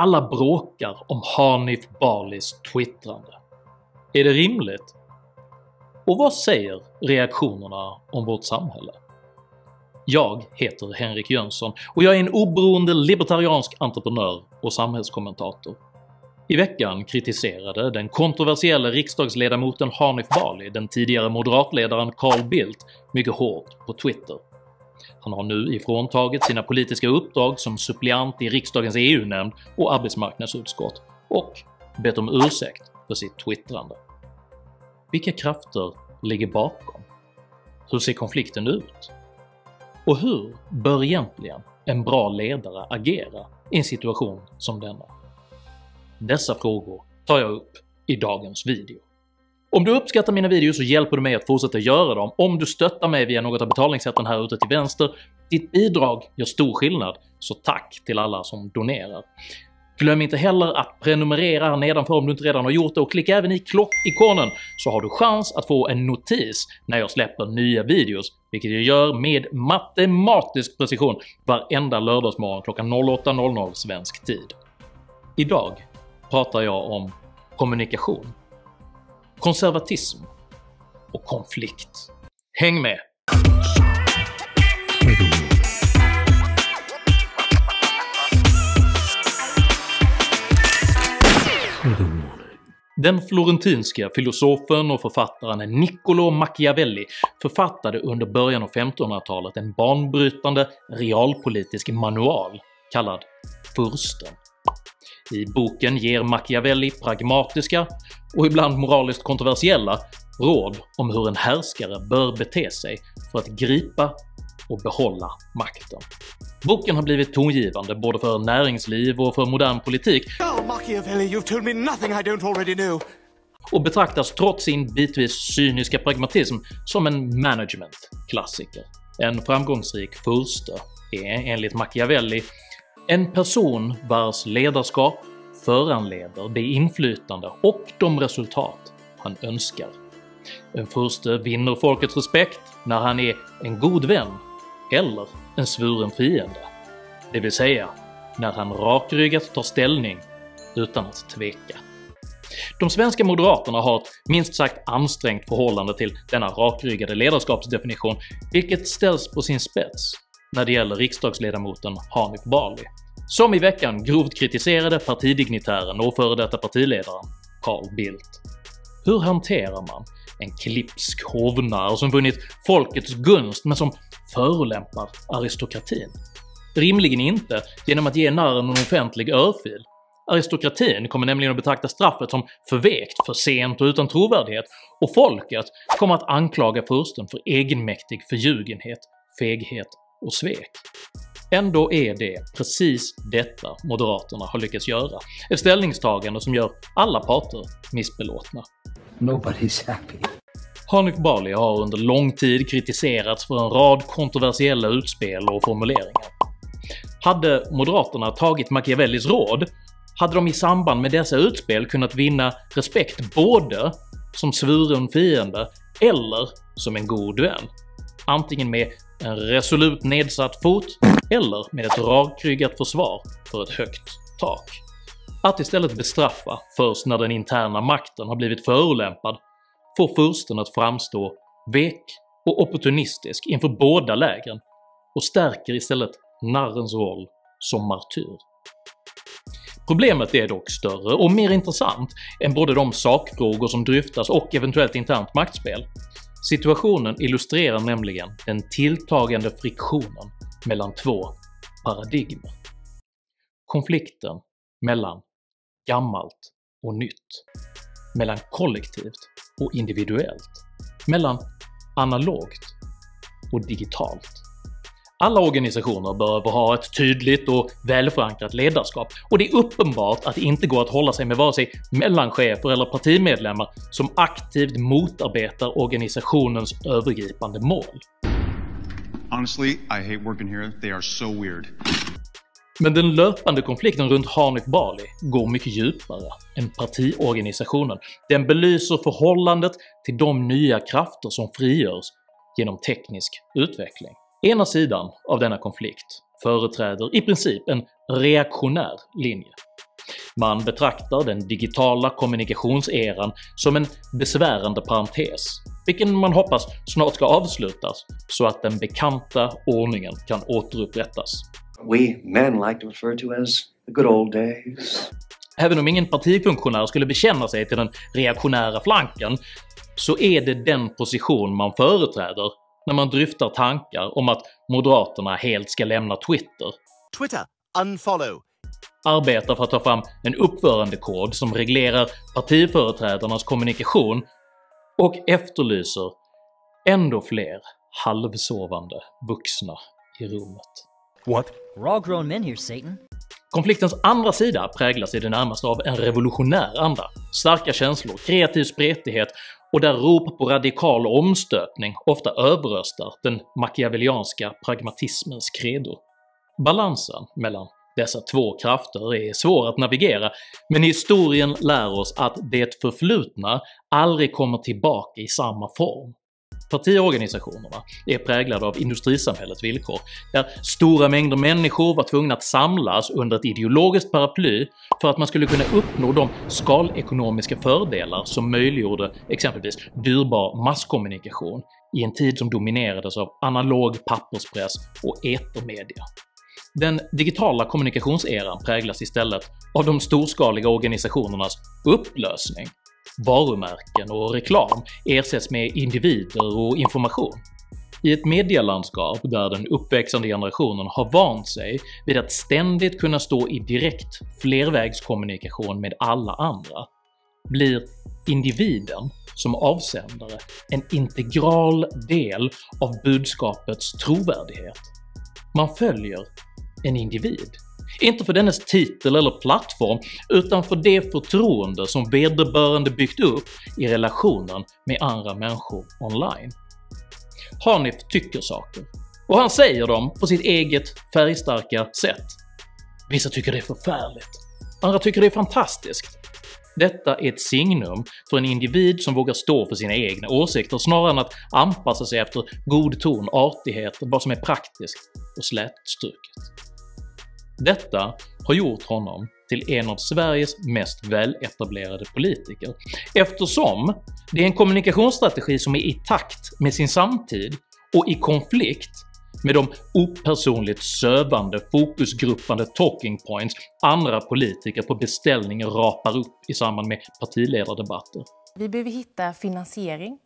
alla bråkar om Hanif Balis twittrande. Är det rimligt? Och vad säger reaktionerna om vårt samhälle? Jag heter Henrik Jönsson och jag är en oberoende libertariansk entreprenör och samhällskommentator. I veckan kritiserade den kontroversiella riksdagsledamoten Hanif Bali den tidigare moderatledaren Carl Bildt mycket hårt på Twitter. Han har nu ifråntagit sina politiska uppdrag som suppleant i riksdagens EU-nämnd och arbetsmarknadsutskott och bett om ursäkt för sitt twittrande. Vilka krafter ligger bakom? Hur ser konflikten ut? Och hur bör egentligen en bra ledare agera i en situation som denna? Dessa frågor tar jag upp i dagens video. Om du uppskattar mina videos så hjälper du mig att fortsätta göra dem om du stöttar mig via något av betalningssätten här ute till vänster. Ditt bidrag gör stor skillnad, så tack till alla som donerar. Glöm inte heller att prenumerera här nedanför om du inte redan har gjort det, och klicka även i klockikonen så har du chans att få en notis när jag släpper nya videos, vilket jag gör med matematisk precision varenda lördagsmorgon klockan 08:00 svensk tid. Idag pratar jag om kommunikation, konservatism och konflikt. Häng med! Den florentinska filosofen och författaren Niccolo Machiavelli författade under början av 1500-talet en banbrytande realpolitisk manual kallad Fursten. I boken ger Machiavelli pragmatiska och ibland moraliskt kontroversiella råd om hur en härskare bör bete sig för att gripa och behålla makten. Boken har blivit tongivande både för näringsliv och för modern politik Machiavelli, you've told me nothing I don't already know. och betraktas trots sin bitvis cyniska pragmatism som en management-klassiker. En framgångsrik furste är enligt Machiavelli en person vars ledarskap föranleder det inflytande och de resultat han önskar. En furste vinner folkets respekt när han är en god vän eller en svuren fiende, det vill säga när han rakryggat tar ställning utan att tveka. De svenska moderaterna har ett minst sagt ansträngt förhållande till denna rakryggade ledarskapsdefinition, vilket ställs på sin spets när det gäller riksdagsledamoten Hanif Bali, som i veckan grovt kritiserade partidignitären och före detta partiledaren Carl Bildt. Hur hanterar man en klipsk hovnarr som vunnit folkets gunst men som förolämpar aristokratin? Rimligen inte genom att ge narren en offentlig örfil. Aristokratin kommer nämligen att betrakta straffet som förvekt, för sent och utan trovärdighet, och folket kommer att anklaga fursten för egenmäktig förljugenhet, feghet och svek. Ändå är det precis detta moderaterna har lyckats göra, ett ställningstagande som gör alla parter missbelåtna. Nobody's happy. Hanif Bali har under lång tid kritiserats för en rad kontroversiella utspel och formuleringar. Hade moderaterna tagit Machiavellis råd hade de i samband med dessa utspel kunnat vinna respekt både som svuren fiende eller som en god vän, antingen med en resolut nedsatt fot eller med ett rakryggat försvar för ett högt tak. Att istället bestraffa först när den interna makten har blivit förolämpad får fursten att framstå vek och opportunistisk inför båda lägren och stärker istället narrens roll som martyr. Problemet är dock större och mer intressant än både de sakfrågor som dryftas och eventuellt internt maktspel. Situationen illustrerar nämligen den tilltagande friktionen mellan två paradigmer. Konflikten mellan gammalt och nytt, mellan kollektivt och individuellt, mellan analogt och digitalt. Alla organisationer behöver ha ett tydligt och välförankrat ledarskap, och det är uppenbart att det inte går att hålla sig med vare sig mellanchefer eller partimedlemmar som aktivt motarbetar organisationens övergripande mål. Honestly, I hate working here. They are so weird. Men den löpande konflikten runt Hanif Bali går mycket djupare än partiorganisationen. Den belyser förhållandet till de nya krafter som frigörs genom teknisk utveckling. Ena sidan av denna konflikt företräder i princip en reaktionär linje. Man betraktar den digitala kommunikationseran som en besvärande parentes, vilken man hoppas snart ska avslutas så att den bekanta ordningen kan återupprättas. We men like to refer to as the good old days. Även om ingen partifunktionär skulle bekänna sig till den reaktionära flanken så är det den position man företräder när man dryftar tankar om att Moderaterna helt ska lämna Twitter. Twitter, unfollow. Arbetar för att ta fram en uppförandekod som reglerar partiföreträdarnas kommunikation och efterlyser ändå fler halvsovande vuxna i rummet. What? We're all grown men here, Satan. Konfliktens andra sida präglas i det närmaste av en revolutionär anda, starka känslor, kreativ spretighet och där rop på radikal omstöpning ofta överröstar den machiavellianska pragmatismens credo. Balansen mellan dessa två krafter är svår att navigera, men historien lär oss att det förflutna aldrig kommer tillbaka i samma form. Partiorganisationerna är präglade av industrisamhällets villkor, där stora mängder människor var tvungna att samlas under ett ideologiskt paraply för att man skulle kunna uppnå de skalekonomiska fördelar som möjliggjorde exempelvis dyrbar masskommunikation i en tid som dominerades av analog papperspress och etermedia. Den digitala kommunikationseran präglas istället av de storskaliga organisationernas upplösning. Varumärken och reklam ersätts med individer och information. I ett medielandskap där den uppväxande generationen har vant sig vid att ständigt kunna stå i direkt flervägskommunikation med alla andra, blir individen som avsändare en integral del av budskapets trovärdighet. Man följer en individ. Inte för dennes titel eller plattform, utan för det förtroende som vederbörande byggt upp i relationen med andra människor online. Hanif tycker saker, och han säger dem på sitt eget färgstarka sätt. Vissa tycker det är förfärligt, andra tycker det är fantastiskt. Detta är ett signum för en individ som vågar stå för sina egna åsikter snarare än att anpassa sig efter god ton, artighet och vad som är praktiskt och slätstruket. Detta har gjort honom till en av Sveriges mest väletablerade politiker, eftersom det är en kommunikationsstrategi som är i takt med sin samtid och i konflikt med de opersonligt sövande, fokusgruppande talking points andra politiker på beställning rapar upp i samband med partiledardebatter. Vi behöver hitta finansiering.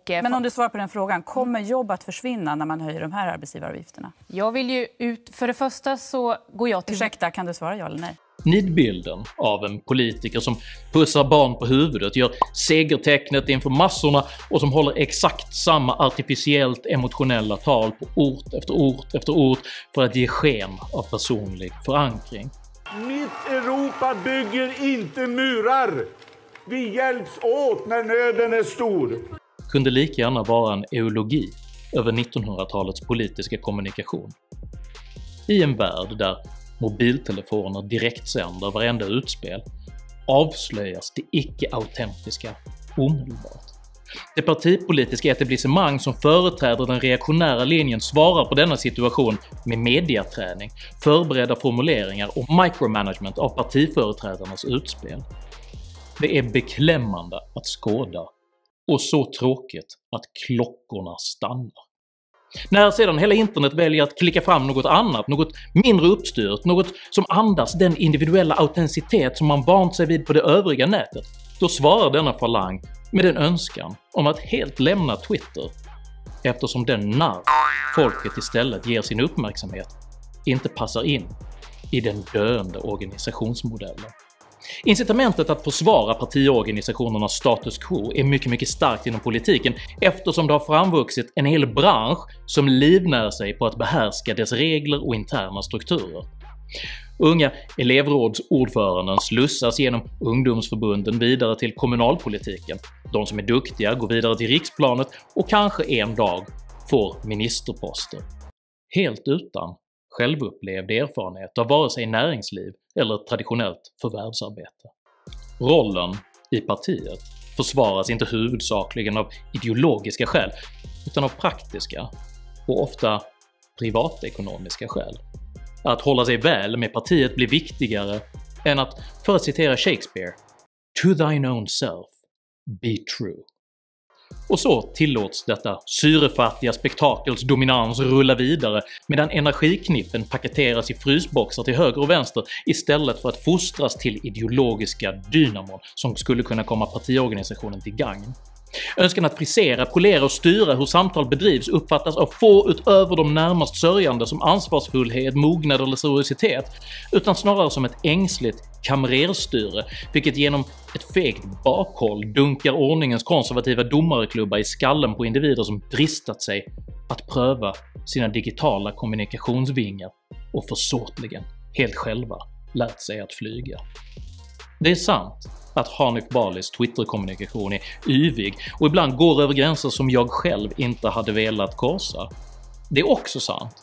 Men om du svarar på den frågan, kommer jobb att försvinna när man höjer de här arbetsgivaravgifterna? Jag vill ju för det första så går jag till... Ursäkta, kan du svara ja eller nej? Nidbilden av en politiker som pussar barn på huvudet, gör segertecknet inför massorna och som håller exakt samma artificiellt emotionella tal på ort efter ort efter ort för att ge sken av personlig förankring. Mitt Europa bygger inte murar! Vi hjälps åt när nöden är stor! Kunde lika gärna vara en eulogi över 1900-talets politiska kommunikation. I en värld där mobiltelefoner direktsänder varenda utspel avslöjas det icke-autentiska omedelbart. Det partipolitiska etablissemang som företräder den reaktionära linjen svarar på denna situation med mediaträning, förberedda formuleringar och micromanagement av partiföreträdarnas utspel. Det är beklämmande att skåda och så tråkigt att klockorna stannar. När sedan hela internet väljer att klicka fram något annat, något mindre uppstyrt, något som andas den individuella autenticitet som man vant sig vid på det övriga nätet, då svarar denna falang med en önskan om att helt lämna Twitter, eftersom den narr folket istället ger sin uppmärksamhet inte passar in i den döende organisationsmodellen. Incitamentet att försvara partiorganisationernas status quo är mycket starkt inom politiken eftersom det har framvuxit en hel bransch som livnär sig på att behärska dess regler och interna strukturer. Unga elevrådsordföranden slussas genom ungdomsförbunden vidare till kommunalpolitiken, de som är duktiga går vidare till riksplanet och kanske en dag får ministerposter. Helt utan självupplevd erfarenhet av vare sig näringsliv eller traditionellt förvärvsarbete. Rollen i partiet försvaras inte huvudsakligen av ideologiska skäl utan av praktiska och ofta privatekonomiska skäl. Att hålla sig väl med partiet blir viktigare än att, för att citera Shakespeare, “To thine own self, be true”. Och så tillåts detta syrefattiga spektakels dominans rulla vidare medan energiknippen paketeras i frysboxar till höger och vänster istället för att fostras till ideologiska dynamon som skulle kunna komma partiorganisationen till gagn. Önskan att frisera, polera och styra hur samtal bedrivs uppfattas av få utöver de närmast sörjande som ansvarsfullhet, mognad eller seriositet, utan snarare som ett ängsligt kamrerstyre, vilket genom ett fegt bakhåll dunkar ordningens konservativa domareklubba i skallen på individer som dristat sig att pröva sina digitala kommunikationsvingar och försåtligen, helt själva, lärt sig att flyga. Det är sant att Hanif Balis Twitter-kommunikation är yvig och ibland går över gränser som jag själv inte hade velat korsa. Det är också sant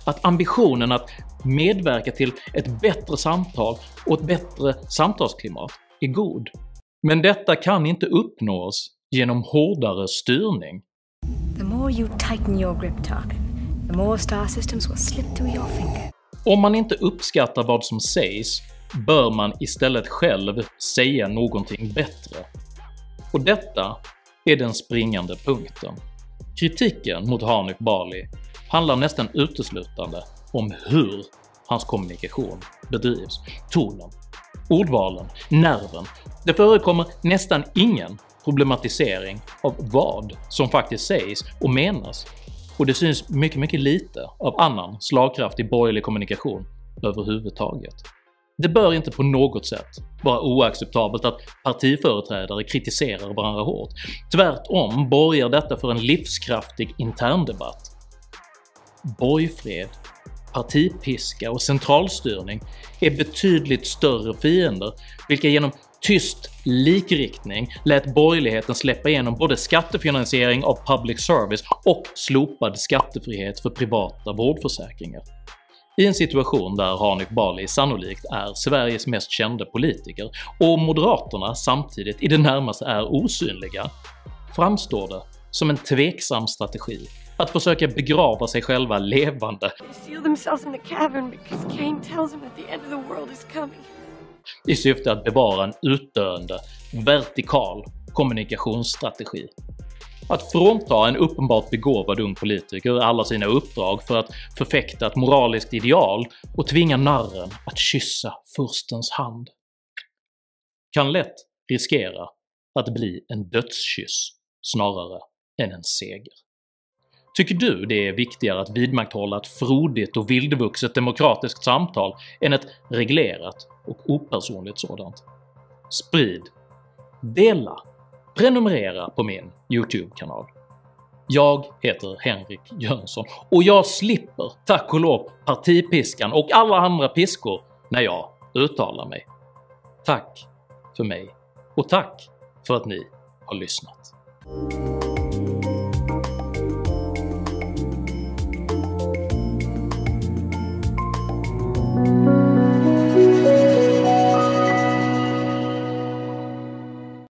att ambitionen att medverka till ett bättre samtal och ett bättre samtalsklimat är god. Men detta kan inte uppnås genom hårdare styrning. The more you tighten your grip, Tarkin, the more star systems will slip through your finger. Om man inte uppskattar vad som sägs bör man istället själv säga någonting bättre. Och detta är den springande punkten. Kritiken mot Hanif Bali handlar nästan uteslutande om hur hans kommunikation bedrivs. Tonen, ordvalen, nerven. Det förekommer nästan ingen problematisering av vad som faktiskt sägs och menas, och det syns mycket lite av annan slagkraftig borgerlig kommunikation överhuvudtaget. Det bör inte på något sätt vara oacceptabelt att partiföreträdare kritiserar varandra hårt. Tvärtom borgar detta för en livskraftig interndebatt. Borgfred, partipiska och centralstyrning är betydligt större fiender, vilka genom tyst likriktning lät borgerligheten släppa igenom både skattefinansiering av public service och slopad skattefrihet för privata vårdförsäkringar. I en situation där Hanif Bali sannolikt är Sveriges mest kända politiker och Moderaterna samtidigt i det närmaste är osynliga, framstår det som en tveksam strategi att försöka begrava sig själva levande i syfte att bevara en utdöende, vertikal kommunikationsstrategi. Att frånta en uppenbart begåvad ung politiker alla sina uppdrag för att förfäkta ett moraliskt ideal och tvinga narren att kyssa furstens hand kan lätt riskera att bli en dödskyss snarare än en seger. Tycker du det är viktigare att vidmakthålla ett frodigt och vildvuxet demokratiskt samtal än ett reglerat och opersonligt sådant? Sprid, dela, prenumerera på min YouTube-kanal. Jag heter Henrik Jönsson och jag slipper tack och lov partipiskan och alla andra piskor när jag uttalar mig. Tack för mig och tack för att ni har lyssnat.